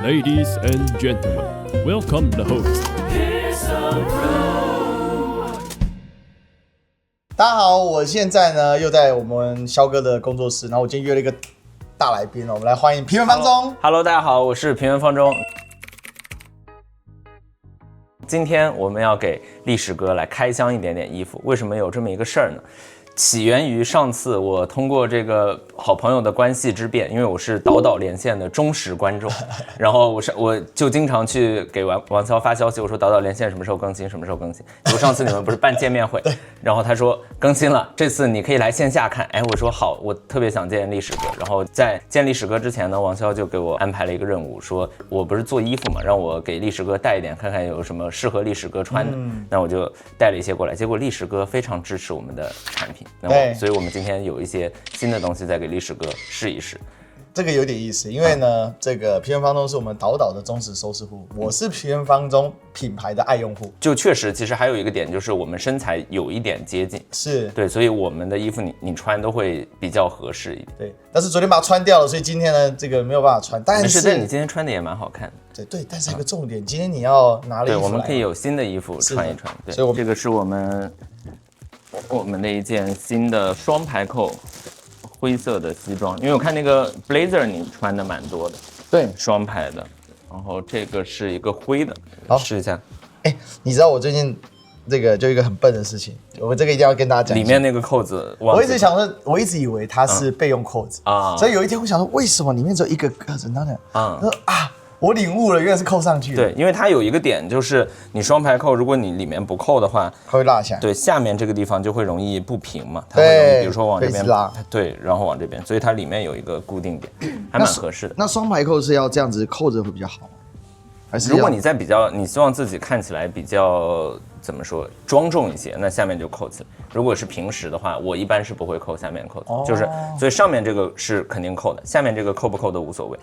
Ladies and gentlemen, welcome the host. 大家好，我现在呢又在我们肖哥的工作室，然后我今天约了一个大来宾，我们来欢迎平原方中。Hello， 大家好，我是平原方中。今天我们要给历史哥来开箱一点点衣服，为什么有这么一个事儿呢？起源于上次我通过这个好朋友的关系之便，因为我是岛连线的忠实观众，然后我就经常去给王潇发消息，我说岛连线什么时候更新，什么时候更新。结果上次你们不是办见面会，然后他说更新了，这次你可以来线下看。哎，我说好，我特别想见历史哥。然后在见历史哥之前呢，王潇就给我安排了一个任务，说我不是做衣服嘛，让我给历史哥带一点，看看有什么适合历史哥穿的。那我就带了一些过来，结果历史哥非常支持我们的产品。所以我们今天有一些新的东西再给历史哥试一试。这个有点意思，因为呢，这个平原方中是我们岛的忠实收视户，我是平原方中品牌的爱用户。就确实，其实还有一个点就是我们身材有一点接近，是对，所以我们的衣服你穿都会比较合适一点。对，但是昨天把它穿掉了，所以今天呢，这个没有办法穿。但是你今天穿的也蛮好看的。对，但是有个重点，今天你要拿了衣服来，对，我们可以有新的衣服穿一穿。对，所以这个是我们的一件新的双排扣灰色的西装，因为我看那个 blazer 你穿的蛮多的，对，双排的，然后这个是一个灰的，好试一下。你知道我最近这个就一个很笨的事情，我这个一定要跟大家讲，里面那个扣子，我一直想说，我一直以为它是备用扣子啊，所以有一天我想说，为什么里面只有一个扣子？然后说我领悟了，原来是扣上去的。对，因为它有一个点，就是你双排扣，如果你里面不扣的话，它会落下。对，下面这个地方就会容易不平嘛，它会容易，比如说往这边拉，对，然后往这边，所以它里面有一个固定点，还蛮合适的。那双排扣是要这样子扣着会比较好吗？还是如果你希望自己看起来比较怎么说庄重一些，那下面就扣起来。如果是平时的话，我一般是不会扣下面扣子，就是所以上面这个是肯定扣的，下面这个扣不扣都无所谓。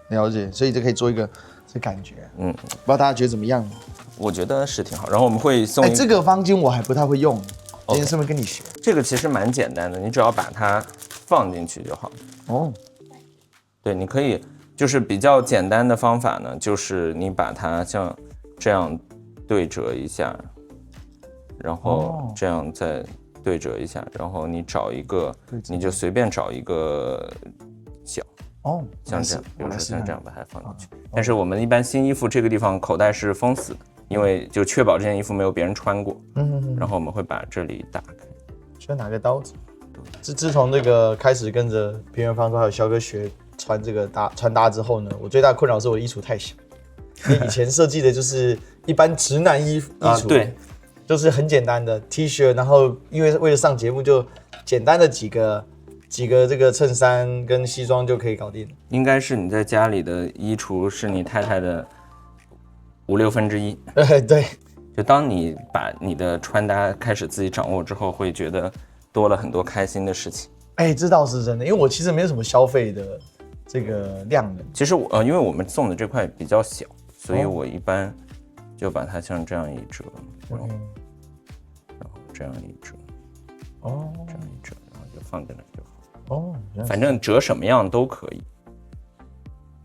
了解，所以这可以做一个这感觉，不知道大家觉得怎么样？我觉得是挺好。然后我们会送这个方巾我还不太会用，今天是不是跟你学？这个其实蛮简单的，你只要把它放进去就好。对，你可以。就是比较简单的方法呢，就是你把它像这样对折一下，然后这样再对折一下，然后你找一个，你就随便找一个角，像这样，比如说像这样把它放进去。但是我们一般新衣服这个地方口袋是封死的，因为就确保这件衣服没有别人穿过。然后我们会把这里打开。需要拿个刀子。自从这个开始跟着平原方中还有肖哥学穿这个穿搭之后呢，我最大的困扰是我的衣橱太小。因为以前设计的就是一般直男衣橱，对，就是很简单的 T 恤，然后因为了上节目就简单的几个这个衬衫跟西装就可以搞定。应该是你在家里的衣橱是你太太的1/5。对，就当你把你的穿搭开始自己掌握之后，会觉得多了很多开心的事情。这倒是真的，因为我其实没有什么消费的这个量的。其实因为我们送的这块比较小，所以我一般就把它像这样一折，然后这样一折，这样一折，然后就放在那就好。反正折什么样都可以，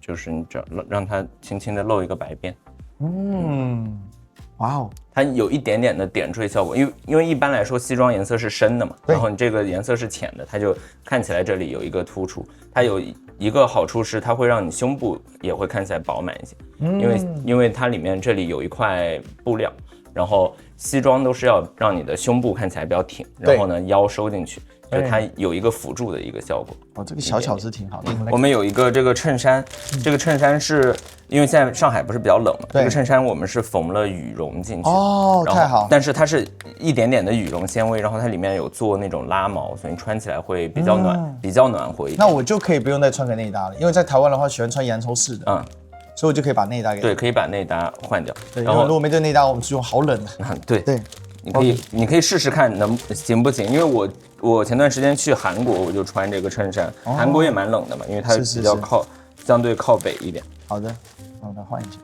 就是你只要让它轻轻的露一个白边。哇哦，它有一点点的点缀效果，因为一般来说西装颜色是深的嘛，然后你这个颜色是浅的，它就看起来这里有一个突出。它有一个好处是它会让你胸部也会看起来饱满一些，因为它里面这里有一块布料，然后西装都是要让你的胸部看起来比较挺，然后呢腰收进去，所以它有一个辅助的一个效果。这个小巧是挺好的。我们有一个这个衬衫，这个衬衫是因为现在上海不是比较冷嘛，这个衬衫我们是缝了羽绒进去。太好。但是它是一点点的羽绒纤维，然后它里面有做那种拉毛，所以你穿起来会比较暖和一点。那我就可以不用再穿个内搭了，因为在台湾的话喜欢穿洋葱式的，所以我就可以把内搭给。对，可以把内搭换掉。对，然后如果没这个内搭，我们是用好冷的。对。你可以试试看行不行，因为我前段时间去韩国，我就穿这个衬衫，韩国也蛮冷的嘛，因为它比较相对靠北一点。好的，我们换一下。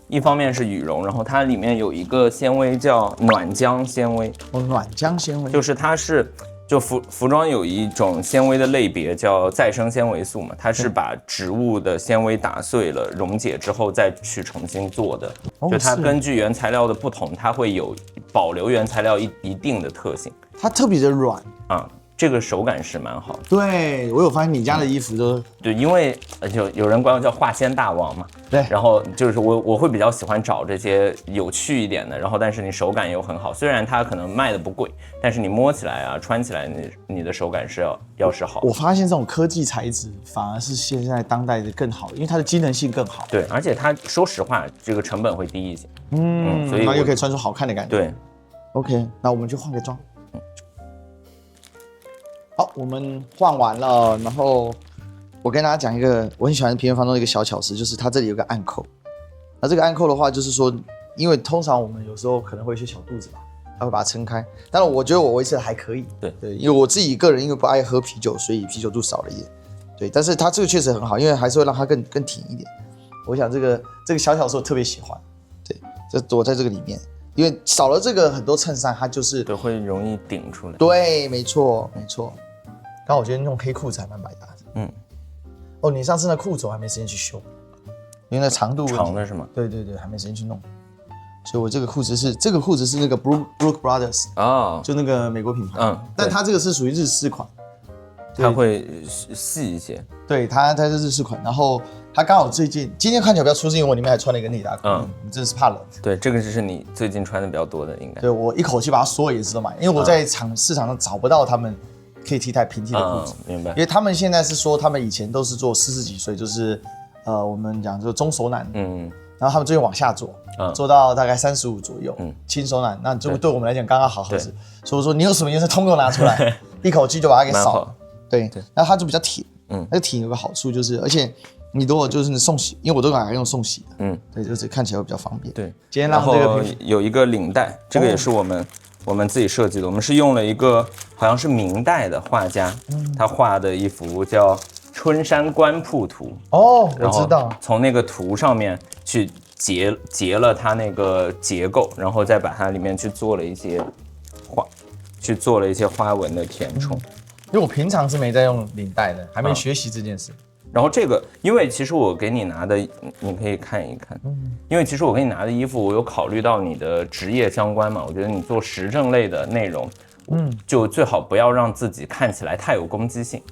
一方面是羽绒，然后它里面有一个纤维叫暖浆纤维。暖浆纤维就是它是就服装有一种纤维的类别叫再生纤维素嘛，它是把植物的纤维打碎了、溶解之后再去重新做的。就它根据原材料的不同，它会有保留原材料一定的特性。它特别的软啊，这个手感是蛮好的。对，我有发现你家的衣服都对，因为就有人管我叫化纤大王嘛。对，然后就是我会比较喜欢找这些有趣一点的，然后但是你手感又很好，虽然它可能卖的不贵，但是你摸起来啊、穿起来你的手感是要是好。我发现这种科技材质反而是现在当代的更好，因为它的机能性更好。对，而且它说实话，这个成本会低一些。所以又可以穿出好看的感觉。对 ，OK， 那我们就换个装。好，我们换完了，然后我跟大家讲一个我很喜欢平原方中的一个小巧思，就是它这里有个暗扣。那这个暗扣的话，就是说，因为通常我们有时候可能会有一些小肚子吧，它会把它撑开。当然，我觉得我维持的还可以。对，因为我自己个人因为不爱喝啤酒，所以啤酒肚少了一点。对，但是它这个确实很好，因为还是会让它更挺一点。我想这个小巧思我特别喜欢。对，这躲在这个里面。因为少了这个，很多衬衫它就是对会容易顶出来。对，没错。刚好我觉得用黑裤子还蛮百搭的。哦，你上次那裤子我还没时间去修，因为那长度长的是吗？对，还没时间去弄。所以我这个裤子是那个 Brook Brothers 就那个美国品牌。但它这个是属于日式款，它会细一些。对，它是日式款，然后它刚好今天看起来比较舒适，因为我里面还穿了一个内搭裤。你真的是怕冷。对，这个就是你最近穿的比较多的，应该。对，我一口气把它所有颜色都买，因为我在市场上找不到他们可以替代平替的裤子。明白。因为他们现在是说，他们以前都是做40几岁，就是我们讲就中手男。然后他们最近往下做，做到大概35左右，轻手男，那就对我们来讲刚刚好合适。所以说你有什么颜色通通拿出来，一口气就把它给扫了。对，然后它就比较挺。那个挺有个好处就是，而且你如果就是送洗，因为我都拿来用送洗的。对，就是看起来会比较方便。对，今天让这个有一个领带，这个也是我们自己设计的，我们是用了一个好像是明代的画家，他画的一幅叫《春山官铺图》。哦，我知道。从那个图上面去截了它那个结构，然后再把它里面去做了一些花纹的填充。因为我平常是没在用领带的，还没学习这件事。然后这个，因为其实我给你拿的，你可以看一看。因为其实我给你拿的衣服，我有考虑到你的职业相关嘛。我觉得你做时政类的内容，就最好不要让自己看起来太有攻击性。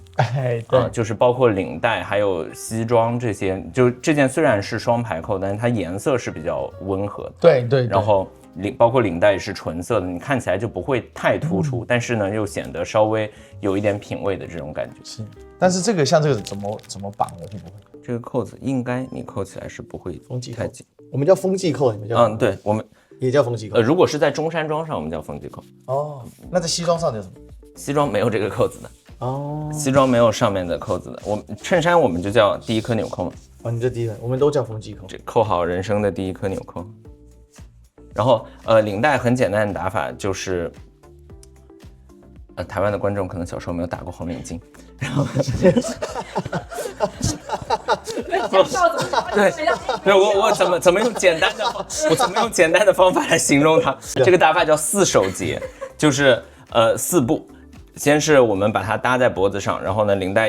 对，就是包括领带还有西装这些，就这件虽然是双排扣，但是它颜色是比较温和的。对。然后包括领带也是纯色的，你看起来就不会太突出，但是呢又显得稍微有一点品味的这种感觉。是，但是这个像这个怎么绑的会不会？这个扣子应该你扣起来是不会太紧。我们叫风纪扣，你们叫？对，我们也叫风纪扣。如果是在中山装上，我们叫风纪扣。那在西装上叫什么？西装没有这个扣子的。西装没有上面的扣子的。衬衫我们就叫第一颗纽扣嘛。你这第一颗，我们都叫风纪扣。这扣好人生的第一颗纽扣。然后领带很简单的打法就是，台湾的观众可能小时候没有打过红领巾，然后对，我怎么用简单的方法来形容它？这个打法叫4手结，就是4步。先是我们把它搭在脖子上，然后呢，领带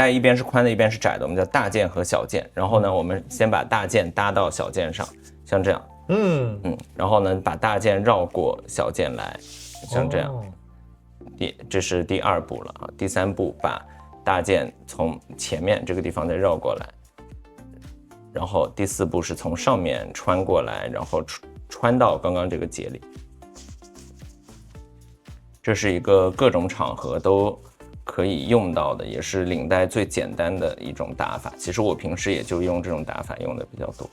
一边是宽的，一边是窄的，我们叫大件和小件。然后呢，我们先把大件搭到小件上，像这样。然后呢，把大件绕过小件来，像这样。这是第2步了啊。第3步把大件从前面这个地方再绕过来，然后第4步是从上面穿过来，然后穿到刚刚这个结里。这是一个各种场合都可以用到的，也是领带最简单的一种打法。其实我平时也就用这种打法用的比较多。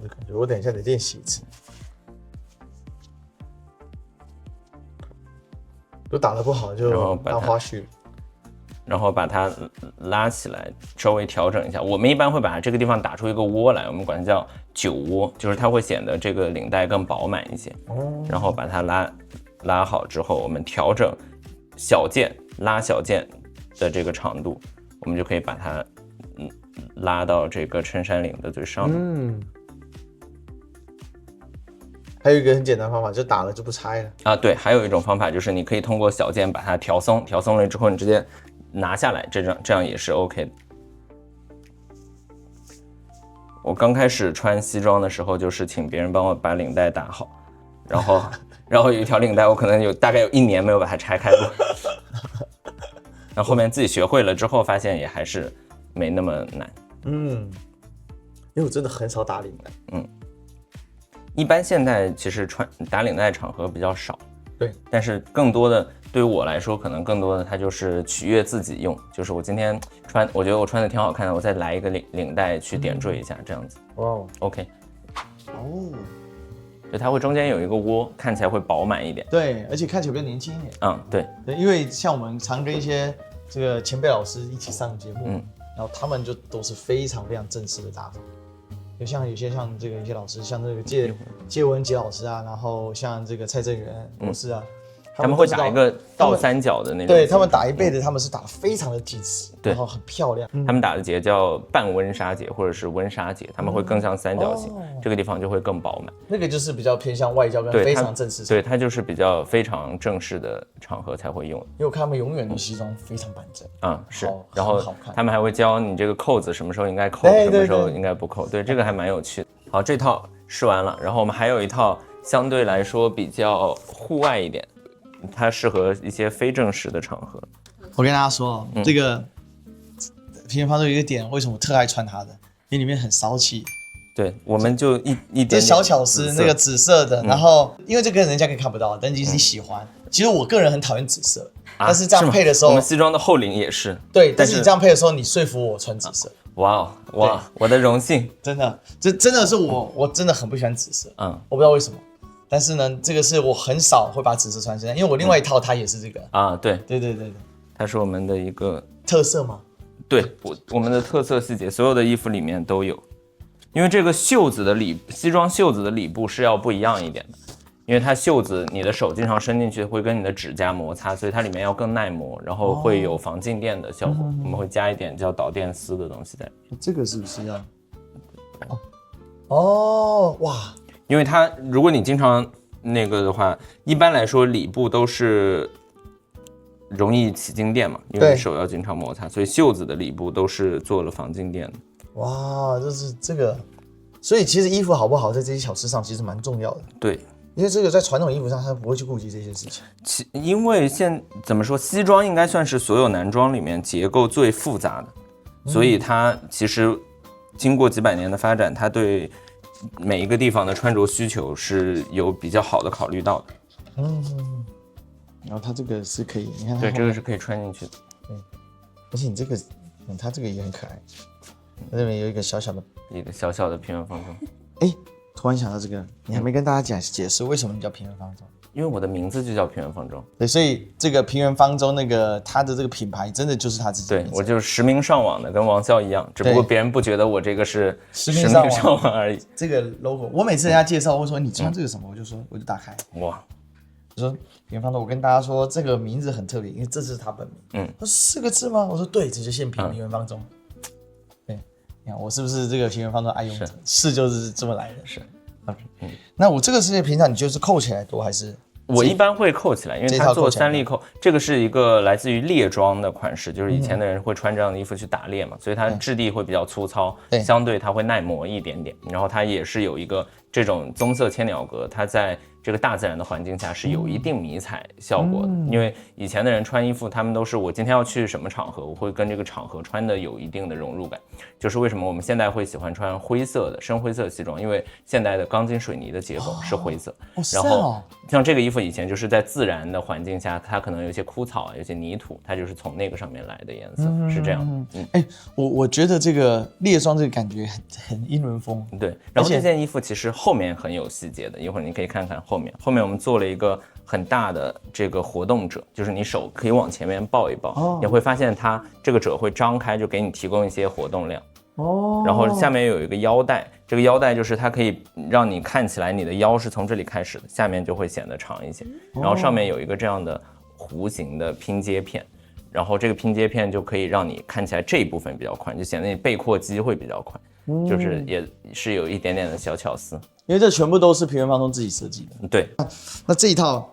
我感觉我等一下得练习一次。都打得不好就当花絮，然后把它拉起来，稍微调整一下。我们一般会把这个地方打出一个窝来，我们管它叫酒窝，就是它会显得这个领带更饱满一些。然后把它拉好之后，我们调整拉小件的这个长度，我们就可以把它拉到这个衬衫领的最上面。还有一个很简单的方法，就打了就不拆了啊。对，还有一种方法就是你可以通过小件把它调松，调松了之后你直接拿下来，这样也是 OK 的。我刚开始穿西装的时候，就是请别人帮我把领带打好，然后有一条领带我可能大概有1年没有把它拆开过，然后后面自己学会了之后，发现也还是没那么难。因为我真的很少打领带。一般现在其实打领带场合比较少，对，但是更多的对于我来说，可能更多的它就是取悦自己用，就是我今天我觉得我穿的挺好看的，我再来一个领带去点缀一下，这样子。哇 ，OK， 就它会中间有一个窝，看起来会饱满一点。对，而且看起来比较年轻一点。对，因为像我们常跟一些这个前辈老师一起上节目，然后他们就都是非常非常正式的打法。有些像这个一些老师，像这个介文杰老师啊，然后像这个蔡正元博士啊，他们会打一个倒三角的那种。对，他们打一辈子，他们是打得非常的紧实，对，然后很漂亮。他们打的结叫半温莎结或者是温莎结，他们会更像三角形，这个地方就会更饱满。那个就是比较偏向外交跟非常正式。对，它就是比较非常正式的场合才会用。因为我看他们永远的西装非常板正。是。然后他们还会教你这个扣子什么时候应该扣，什么时候应该不扣。对，这个还蛮有趣的。好，这套试完了，然后我们还有一套相对来说比较户外一点，它适合一些非正式的场合。我跟大家说，这个平原方舟有一个点，为什么我特爱穿它的？因为里面很骚气。对，我们就一点这小巧思，那个紫色的，然后因为这个人家可以看不到，但其实你喜欢。其实我个人很讨厌紫色，但是这样配的时候，我们西装的后领也是。对，但是你这样配的时候，你说服我穿紫色。哇，我的荣幸，真的，这真的是我真的很不喜欢紫色，我不知道为什么，但是呢，这个是我很少会把紫色穿身上，因为我另外一套它也是这个对，它是我们的一个特色吗？对，我们的特色细节，所有的衣服里面都有，因为这个袖子的西装袖子的里部是要不一样一点的，因为它袖子你的手经常伸进去会跟你的指甲摩擦，所以它里面要更耐磨，然后会有防静电的效果。我们会加一点叫导电丝的东西在。这个是不是要？哇！因为它如果你经常那个的话，一般来说里部都是容易起静电嘛，因为你手要经常摩擦，所以袖子的里部都是做了防静电的。哇，就是这个，所以其实衣服好不好在这些小事上其实蛮重要的。对。因为这个在传统衣服上，他不会去顾及这些事情。因为怎么说，西装应该算是所有男装里面结构最复杂的，所以它其实经过几百年的发展，它对每一个地方的穿着需求是有比较好的考虑到的。然后它这个是可以，你看，对，这个是可以穿进去的。对，而且你这个，它这个也很可爱，那边有一个小小的平原方舟。突然想到这个，你还没跟大家解释为什么你叫平原方舟？因为我的名字就叫平原方舟。对，所以这个平原方舟它的这个品牌真的就是他自己的名字。对，我就是实名上网的，跟王骁一样，只不过别人不觉得我这个是实名上网而已。这个 logo， 我每次人家介绍，我说你穿这个什么，我就打开。哇！我说平原方舟，我跟大家说这个名字很特别，因为这是他本名。他说4个字吗？我说对，这就现平原方舟。你看我是不是这个平原方舟爱用者？是，就是这么来的。是。那我这个是平常你就是扣起来多还是？我一般会扣起来，因为它做3粒扣。这个是一个来自于猎装的款式，就是以前的人会穿这样的衣服去打猎嘛，所以它质地会比较粗糙，相对它会耐磨一点点。然后它也是有一个这种棕色千鸟格，它在这个大自然的环境下是有一定迷彩效果的。因为以前的人穿衣服，他们都是我今天要去什么场合，我会跟这个场合穿的有一定的融入感。就是为什么我们现在会喜欢穿灰色的深灰色西装，因为现代的钢筋水泥的结构是灰色。然后像这个衣服以前就是在自然的环境下，它可能有些枯草啊，有些泥土，它就是从那个上面来的颜色，是这样。我觉得这个猎装这个感觉很英伦风。对，然后这件衣服其实后面很有细节的，一会儿你可以看看后面我们做了一个很大的这个活动褶，就是你手可以往前面抱一抱，你会发现它这个褶会张开，就给你提供一些活动量。然后下面有一个腰带，这个腰带就是它可以让你看起来你的腰是从这里开始的，下面就会显得长一些。然后上面有一个这样的弧形的拼接片，然后这个拼接片就可以让你看起来这一部分比较宽，就显得你背阔肌会比较宽，就是也是有一点点的小巧思。因为这全部都是平原方中自己设计的。对，那这一套，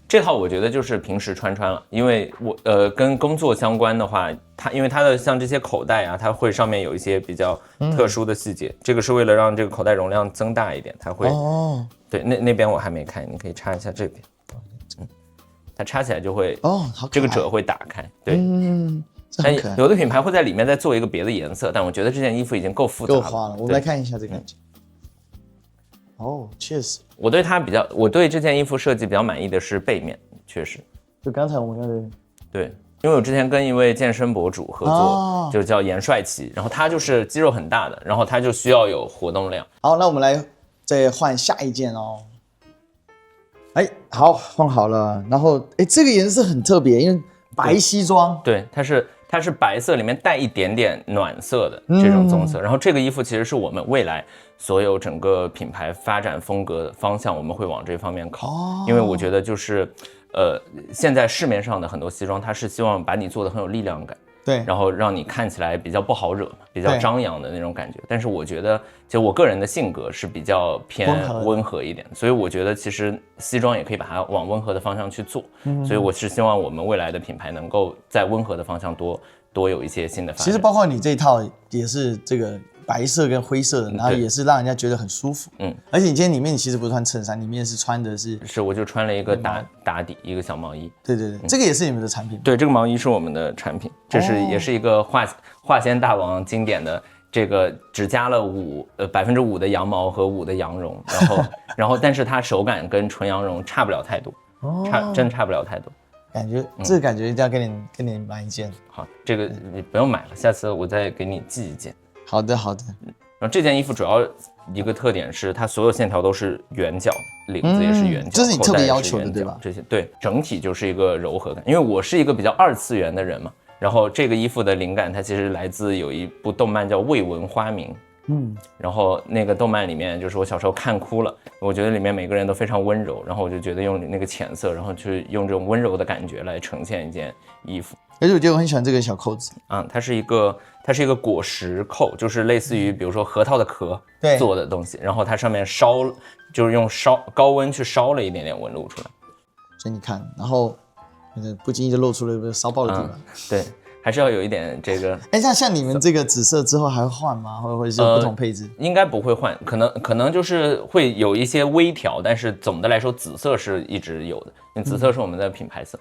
这套我觉得就是平时穿了，因为我跟工作相关的话，因为它的像这些口袋啊，它会上面有一些比较特殊的细节，这个是为了让这个口袋容量增大一点，它会对那边我还没开，你可以插一下这边，它插起来就会好，这个褶会打开，对，但有的品牌会在里面再做一个别的颜色，但我觉得这件衣服已经够复杂了，够花了。我们来看一下这个感觉。确实，我对这件衣服设计比较满意的是背面，确实。就刚才我们看的，对，因为我之前跟一位健身博主合作，就叫严帅奇，然后他就是肌肉很大的，然后他就需要有活动量。好，那我们来再换下一件哦。好，换好了。然后，这个颜色很特别，因为白西装。对，它是白色里面带一点点暖色的这种棕色。然后这个衣服其实是我们未来所有整个品牌发展风格的方向，我们会往这方面靠。因为我觉得就是，现在市面上的很多西装，它是希望把你做的很有力量感。对，然后让你看起来比较不好惹嘛，比较张扬的那种感觉。但是我觉得，其实我个人的性格是比较偏温和一点，所以我觉得其实西装也可以把它往温和的方向去做。所以我是希望我们未来的品牌能够在温和的方向多有一些新的发展。其实包括你这一套也是这个白色跟灰色的，然后也是让人家觉得很舒服。而且你今天里面你其实不是穿衬衫，里面是穿的是我就穿了一个打底一个小毛衣。对，这个也是你们的产品。对，这个毛衣是我们的产品，这是也是一个化纤大王经典的。这个只加了5%的羊毛和5%的羊绒，然后但是它手感跟纯羊绒差不了太多，真差不了太多。感觉这个感觉一定要跟你买一件。好，这个你不用买了，下次我再给你寄一件。好的。然后这件衣服主要一个特点是它所有线条都是圆角，领子也是圆角，这是你特别要求的对吧？这些对，整体就是一个柔和感。因为我是一个比较2次元的人嘛，然后这个衣服的灵感它其实来自有一部动漫叫《未闻花名》。然后那个动漫里面就是我小时候看哭了，我觉得里面每个人都非常温柔，然后我就觉得用那个浅色，然后去用这种温柔的感觉来呈现一件衣服。而且我觉得我很喜欢这个小扣子。它是一个果实扣，就是类似于比如说核桃的壳做的东西，然后它上面就是用高温去烧了一点点纹路出来。所以你看，然后不经意就露出了一个烧爆的地方。对。还是要有一点这个，像你们这个紫色之后还会换吗？或者是有不同配置？应该不会换，可能就是会有一些微调，但是总的来说紫色是一直有的，因为紫色是我们的品牌色。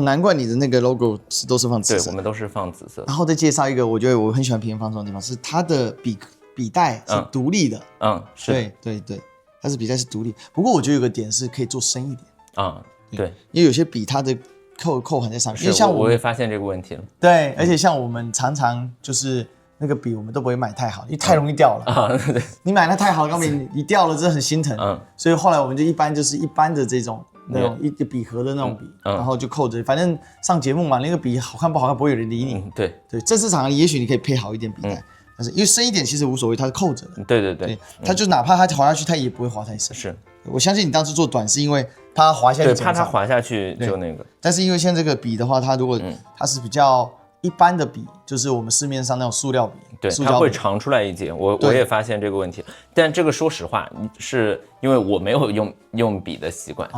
难怪你的那个 logo 都是放紫色。对，我们都是放紫色。然后再介绍一个，我觉得我很喜欢平原方中的地方是它的笔带是独立的。是。对，它是笔带是独立。不过我觉得有个点是可以做深一点。对，因为有些笔它的扣痕在上面，因为像我也发现这个问题了。对，而且像我们常常就是那个笔，我们都不会买太好，因为太容易掉了。对，你买那太好，刚你一掉了，真的很心疼。所以后来我们就一般的这种那种一个笔盒的那种笔，然后就扣着，反正上节目嘛，那个笔好看不好看不会有人理你。对，正式场合也许你可以配好一点笔带，但是因为深一点其实无所谓，它是扣着的。对，它就哪怕它滑下去，它也不会滑太深。是，我相信你当时做短是因为它滑下去，对，怕它滑下去就那个。但是因为现在这个笔的话，它如果它是比较一般的笔，就是我们市面上那种塑料笔，对，它会长出来一截。我也发现这个问题，但这个说实话，是因为我没有用笔的习惯，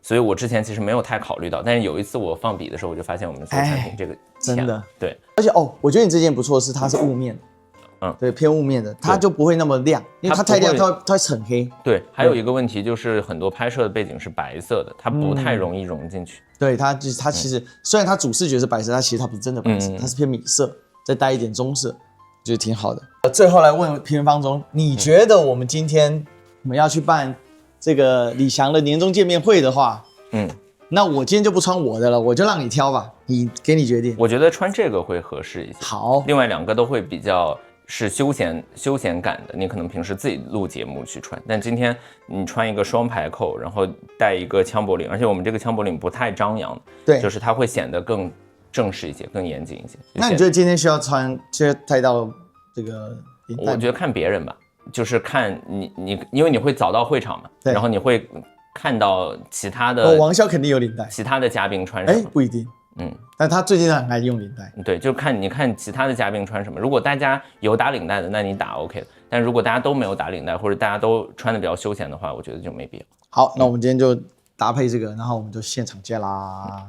所以我之前其实没有太考虑到。但是有一次我放笔的时候，我就发现我们做产品这个真的对，而且我觉得你这件不错，是它是雾面的。对，偏雾面的，它就不会那么亮，因为它太亮，它会很黑。对，还有一个问题就是很多拍摄的背景是白色的，它不太容易融进去。对，它其实虽然它主视觉是白色，其实它不是真的白色，它是偏米色，再带一点棕色，觉得挺好的。最后来问平原方中，你觉得我们今天我们要去办这个李翔的年终见面会的话，那我今天就不穿我的了，我就让你挑吧，给你决定。我觉得穿这个会合适一些。好，另外2个都会比较。是休闲感的，你可能平时自己录节目去穿，但今天你穿一个双排扣，然后带一个枪脖领，而且我们这个枪脖领不太张扬，对，就是它会显得更正式一些，更严谨一些。那你觉得今天需要带到这个？我觉得看别人吧，就是看你，因为你会早到会场嘛，然后你会看到其他的王骁肯定有领带，其他的嘉宾穿什么，不一定，但他最近很爱用领带。对，就看你看其他的嘉宾穿什么。如果大家有打领带的，那你打 OK 的。但如果大家都没有打领带，或者大家都穿的比较休闲的话，我觉得就没必要。好，那我们今天就搭配这个，然后我们就现场见啦。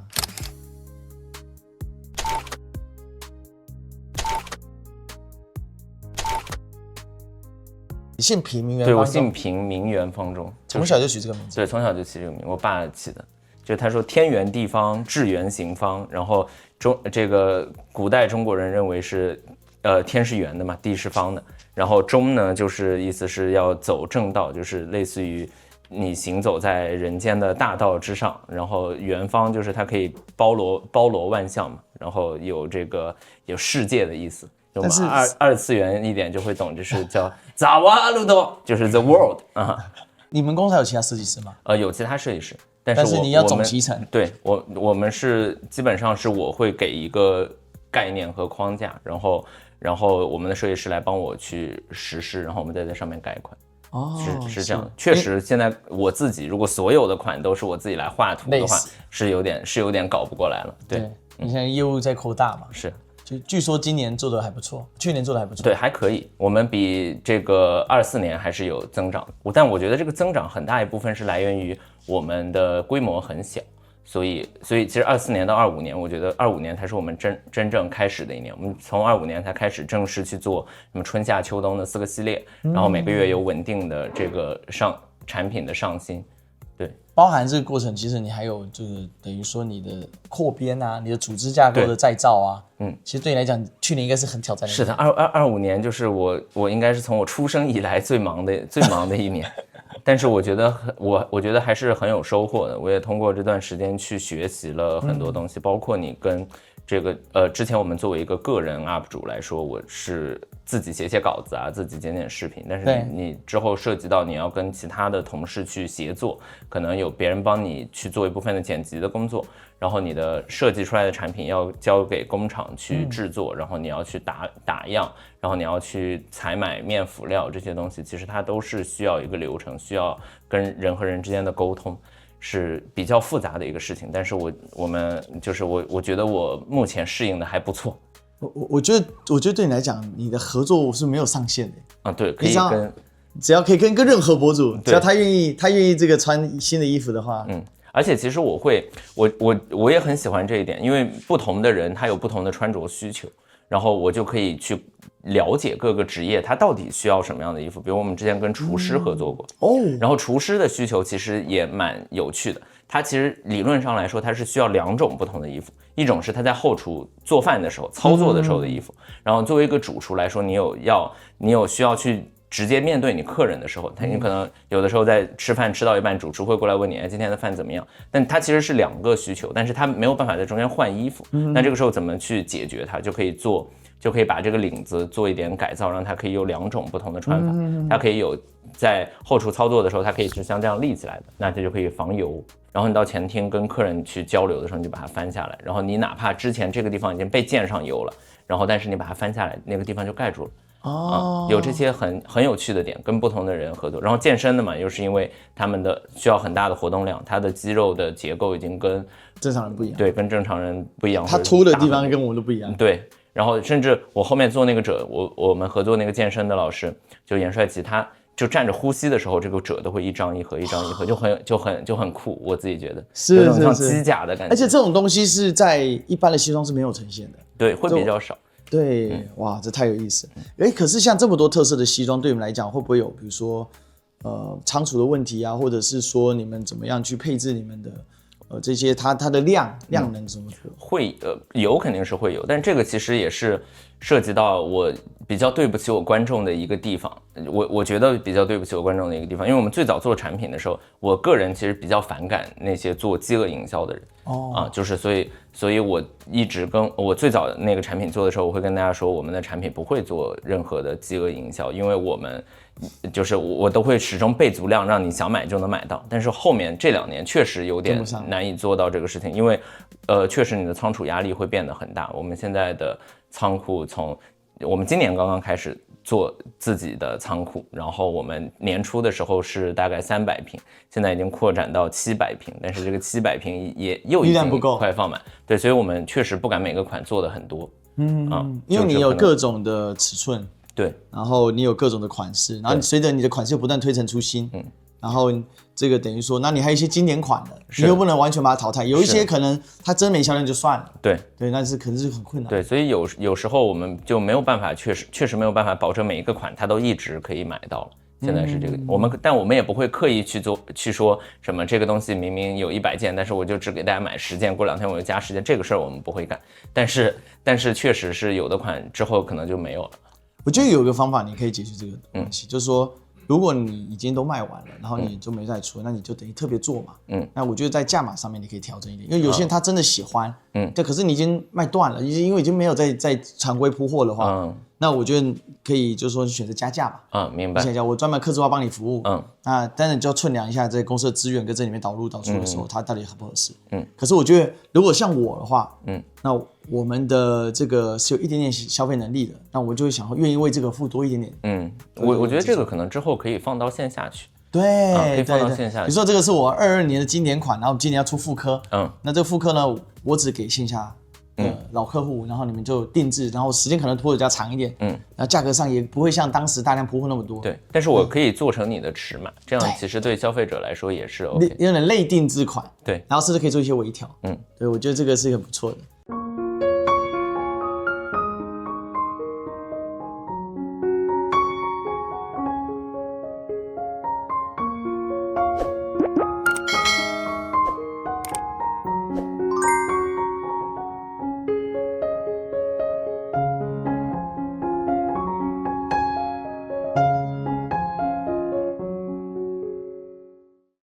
你姓平，名媛对，方我中姓平，名媛方中，从小就取这个名字。对，从小就起这个名，我爸起的。就他说天圆地方，至圆行方，然后这个古代中国人认为是，天是圆的嘛，地是方的，然后中呢就是意思是要走正道，就是类似于你行走在人间的大道之上，然后圆方就是它可以包罗万象嘛，然后有世界的意思。我们二次元一点就会懂，就是叫扎瓦鲁多，就是 the world 啊。你们公司还有其他设计师吗？有其他设计师。但是你要总集成。对，我们是基本上是我会给一个概念和框架，然后我们的设计师来帮我去实施，然后我们再在上面改款。是这样的。确实，现在我自己如果所有的款都是我自己来画图的话，是有点搞不过来了。对，你现在业务在扩大嘛？是。就据说今年做的还不错，去年做的还不错。对，还可以。我们比这个24年还是有增长的，但我觉得这个增长很大一部分是来源于我们的规模很小，所以其实24年到25年，我觉得25年才是我们真正开始的一年。我们从25年才开始正式去做什么春夏秋冬的4个系列，然后每个月有稳定的这个产品的上新。对，包含这个过程，其实你还有就是等于说你的扩编啊，你的组织架构的再造啊，其实对你来讲，去年应该是很挑战的。是的，25年就是我应该是从我出生以来最忙的一年，但是我觉得还是很有收获的。我也通过这段时间去学习了很多东西，包括你跟这个之前我们作为一个个人 UP 主来说，我是自己写稿子啊，自己剪视频，但是你之后涉及到你要跟其他的同事去协作，可能有别人帮你去做一部分的剪辑的工作，然后你的设计出来的产品要交给工厂去制作，然后你要去打样，然后你要去采买面辅料，这些东西其实它都是需要一个流程，需要跟人和人之间的沟通，是比较复杂的一个事情。但是我们就是我觉得我目前适应的还不错。我觉得对你来讲，你的合作是没有上限的啊。对，可以跟只要可以跟任何博主，只要他愿意这个穿新的衣服的话，而且其实我也很喜欢这一点，因为不同的人他有不同的穿着需求，然后我就可以去了解各个职业他到底需要什么样的衣服。比如我们之前跟厨师合作过，然后厨师的需求其实也蛮有趣的。它其实理论上来说，它是需要2种不同的衣服，一种是他在后厨做饭的时候、操作的时候的衣服，然后作为一个主厨来说，你有需要去直接面对你客人的时候，你可能有的时候在吃饭吃到一半，主厨会过来问你，今天的饭怎么样？但它其实是2个需求，但是他没有办法在中间换衣服，那这个时候怎么去解决它？就可以把这个领子做一点改造，让它可以有2种不同的穿法，它可以有在后厨操作的时候，它可以是像这样立起来的，那这就可以防油。然后你到前厅跟客人去交流的时候，你就把它翻下来，然后你哪怕之前这个地方已经被溅上油了，然后但是你把它翻下来，那个地方就盖住了。有这些很有趣的点，跟不同的人合作。然后健身的嘛，又是因为他们的需要很大的活动量，他的肌肉的结构已经跟正常人不一样。对，跟正常人不一样。他凸的地方跟我们都不一样。对。然后甚至我后面做那个褶，我们合作那个健身的老师，就严帅奇，他就站着呼吸的时候，这个褶都会一张一合，就很酷，我自己觉得是有种像机甲的感觉。而且这种东西是在一般的西装是没有呈现的，对，会比较少。对，哇，这太有意思。可是像这么多特色的西装，对你们来讲会不会有，比如说仓储的问题啊，或者是说你们怎么样去配置你们的？这些它的量能怎么做？会有肯定是会有，但这个其实也是涉及到我比较对不起我观众的一个地方。我觉得比较对不起我观众的一个地方，因为我们最早做产品的时候，我个人其实比较反感那些做饥饿营销的人。就是所以我一直跟我最早那个产品做的时候，我会跟大家说，我们的产品不会做任何的饥饿营销，因为我们就是我都会始终备足量，让你想买就能买到。但是后面这2年确实有点难以做到这个事情，因为确实你的仓储压力会变得很大。我们现在的仓库我们今年刚刚开始做自己的仓库，然后我们年初的时候是大概300平，现在已经扩展到700平，但是这个700平也又已经快放满。对，所以我们确实不敢每个款做的很多。因为你有各种的尺寸，对，然后你有各种的款式，然后随着你的款式不断推陈出新，然后这个等于说，那你还有一些经典款的，你又不能完全把它淘汰，有一些可能它真没销量就算了，对，但是可能是很困难，对，所以有时候我们就没有办法，确实没有办法保证每一个款它都一直可以买到了。现在是这个，但我们也不会刻意去说什么这个东西明明有100件，但是我就只给大家买10件，过2天我就加10件，这个事儿我们不会干。但是确实是有的款之后可能就没有了。我觉得有一个方法你可以解决这个东西，就是说，如果你已经都卖完了，然后你就没再出，那你就等于特别做嘛。那我觉得在价码上面你可以调整一点，因为有些人他真的喜欢，对，可是你已经卖断了，因为已经没有在常规铺货的话，那我觉得可以就是说选择加价嘛。明白。我专门客制化帮你服务。那当然你就要衡量一下这公司的资源跟这里面导入导出的时候，它到底合不合适。可是我觉得如果像我的话，那我们的这个是有一点点消费能力的，那我就会想愿意为这个付多一点点。我觉得这个可能之后可以放到线下去。对，可以放到线下去。比如说这个是我22年的经典款，然后今年要出复刻。那这个复刻呢，我只给线下老客户，然后你们就定制，然后时间可能拖得比较长一点，然后价格上也不会像当时大量铺货那么多。对，但是我可以做成你的尺码，这样其实对消费者来说也是 OK。有点类定制款，对，然后甚至可以做一些微调。对，我觉得这个是很不错的。